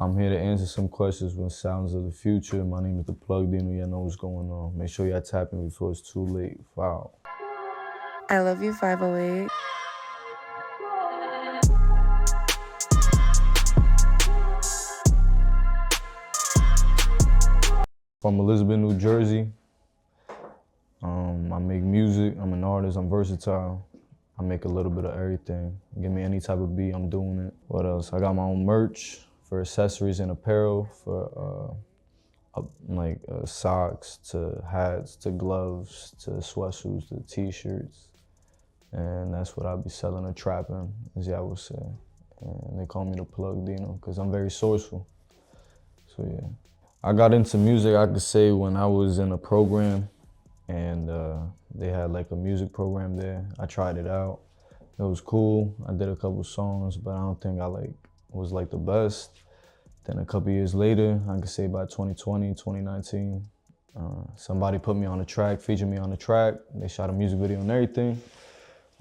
I'm here to answer some questions with sounds of the future. My name is THEPLUGDINO. Y'all know what's going on. Make sure y'all tap in before it's too late. Wow. I love you, 508. From Elizabeth, New Jersey. I make music. I'm an artist. I'm versatile. I make a little bit of everything. Give me any type of beat, I'm doing it. What else? I got my own merch for accessories and apparel, for socks to hats to gloves to sweatsuits to t-shirts. And that's what I'll be selling or trapping, as y'all would say. And they call me THEPLUGDINO because I'm very sourceful. So yeah. I got into music, I could say, when I was in a program, and they had like a music program there. I tried it out. It was cool. I did a couple songs, but I don't think I was the best. Then a couple years later, I could say by 2020, 2019, somebody put me on a track, featured me on the track. They shot a music video and everything.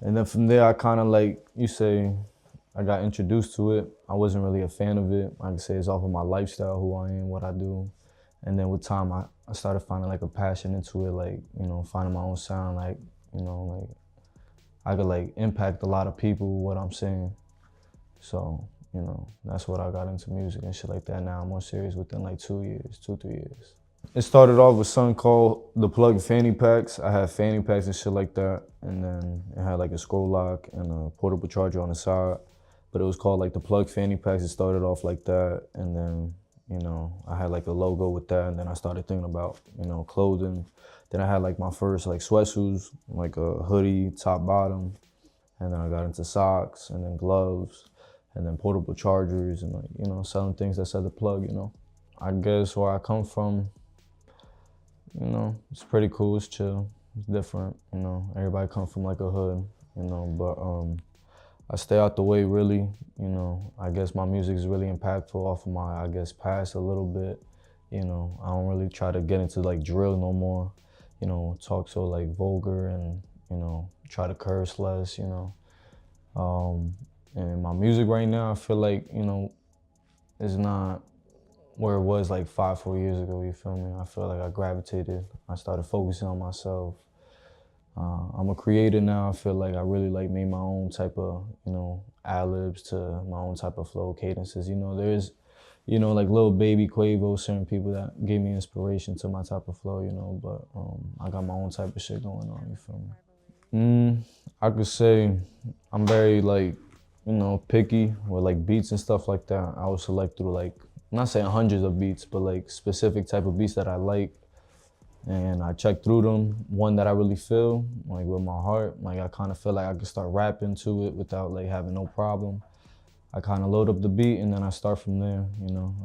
And then from there, I kind of I got introduced to it. I wasn't really a fan of it. I could say it's off of my lifestyle, who I am, what I do. And then with time, I started finding a passion into it, finding my own sound, I could impact a lot of people with what I'm saying. So, that's what I got into music and shit like that. Now I'm more serious within 2 years, 2-3 years. It started off with something called the Plug Fanny Packs. I had fanny packs and shit like that. And then it had a scroll lock and a portable charger on the side. But it was called the Plug Fanny Packs. It started off like that. And then, I had a logo with that. And then I started thinking about, clothing. Then I had my first sweatsuits, a hoodie, top, bottom. And then I got into socks and then gloves and then portable chargers and selling things that said The Plug, I guess where I come from, it's pretty cool, it's chill, it's different, everybody comes from a hood, but I stay out the way really, I guess my music is really impactful off of my, past a little bit, I don't really try to get into drill no more, talk so vulgar and, try to curse less, and my music right now, I feel is not where it was 5-4 years ago, you feel me? I feel I gravitated, I started focusing on myself. I'm a creator now. I feel I really made my own type of, ad-libs to my own type of flow cadences. There's, Lil Baby, Quavo, certain people that gave me inspiration to my type of flow, but I got my own type of shit going on, you feel me? I could say I'm very picky with beats and stuff like that. I would select through I'm not saying hundreds of beats, but specific type of beats that I like. And I check through them, one that I really feel, with my heart. I kind of feel I could start rapping to it without having no problem. I kind of load up the beat and then I start from there,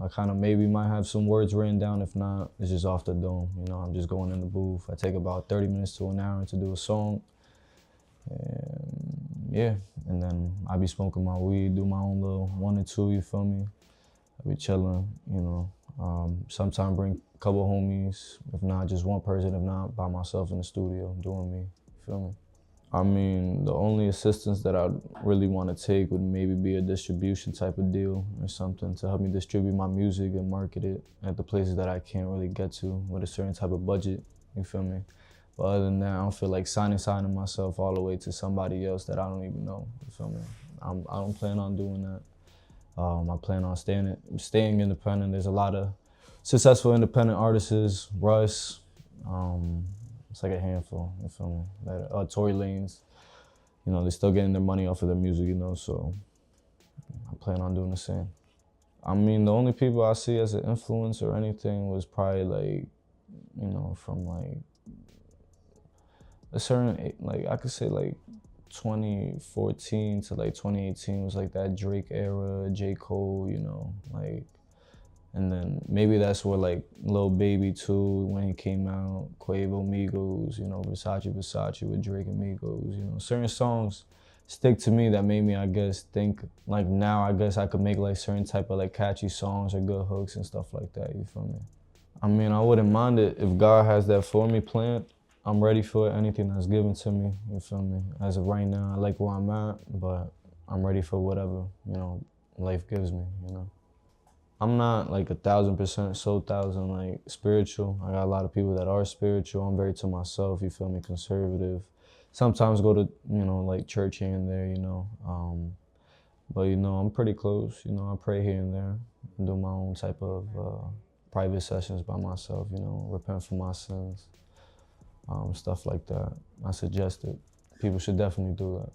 I kind of maybe might have some words written down. If not, it's just off the dome, I'm just going in the booth. I take about 30 minutes to an hour to do a song. And yeah, and then I be smoking my weed, do my own little 1 or 2, you feel me? I be chilling, sometimes bring a couple homies, if not just one person, if not by myself in the studio doing me, you feel me? I mean, the only assistance that I'd really want to take would maybe be a distribution type of deal or something to help me distribute my music and market it at the places that I can't really get to with a certain type of budget, you feel me? But other than that, I don't feel signing myself all the way to somebody else that I don't even know, you feel me? I don't plan on doing that. I plan on staying independent. There's a lot of successful independent artists, Russ, it's a handful, you feel me? Tory, Lanez, they're still getting their money off of their music, so I plan on doing the same. I mean, the only people I see as an influence or anything was probably from a certain, I could say 2014 to 2018 was that Drake era, J. Cole, and then maybe that's where Lil Baby too, when he came out, Quavo, Migos, Versace with Drake and Migos, certain songs stick to me that made me, I guess, think now I guess I could make certain type of catchy songs or good hooks and stuff like that, you feel me? I mean, I wouldn't mind it if God has that for me planned. I'm ready for it, anything that's given to me, you feel me? As of right now, I like where I'm at, but I'm ready for whatever, life gives me, I'm not like 1,000% so thousand like spiritual. I got a lot of people that are spiritual. I'm very to myself, you feel me, conservative. Sometimes go to, like church here and there, but I'm pretty close. I pray here and there, and do my own type of private sessions by myself, repent for my sins, stuff like that. I suggest it. People should definitely do that.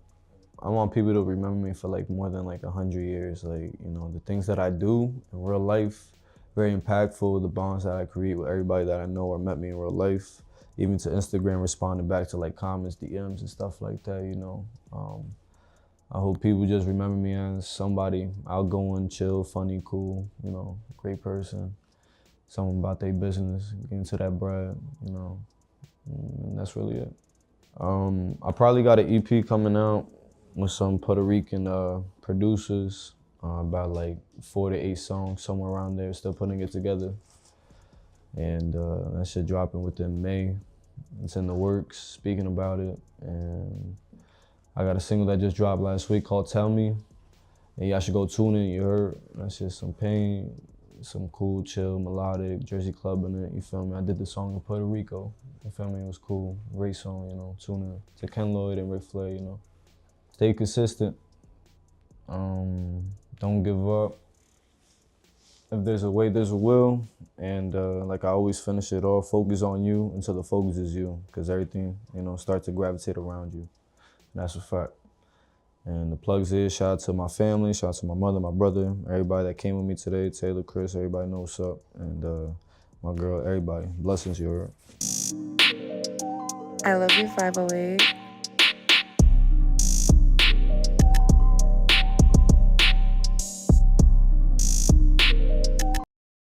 I want people to remember me for like more than like 100 years. Like, the things that I do in real life, very impactful. The bonds that I create with everybody that I know or met me in real life, even to Instagram, responding back to like comments, DMs and stuff like that, I hope people just remember me as somebody outgoing, chill, funny, cool, great person. Someone about their business, getting to that bread, and that's really it. I probably got an EP coming out with some Puerto Rican producers, about like 4 to 8 songs, somewhere around there, still putting it together. And that shit dropping within May. It's in the works, speaking about it. And I got a single that just dropped last week called Tell Me. And y'all should go tune in, you heard? That's just some pain, some cool, chill, melodic, Jersey club in it, you feel me? I did the song in Puerto Rico, you feel me? It was cool, great song, tune in to Ken Lloyd and Ric Flair, Stay consistent, don't give up. If there's a way, there's a will, and like I always finish it off, focus on you until the focus is you, because everything, starts to gravitate around you, and that's a fact. And the plugs is, shout out to my family, shout out to my mother, my brother, everybody that came with me today, Taylor, Chris, everybody know what's up, and my girl, everybody. Blessings, you heard. I love you, 508.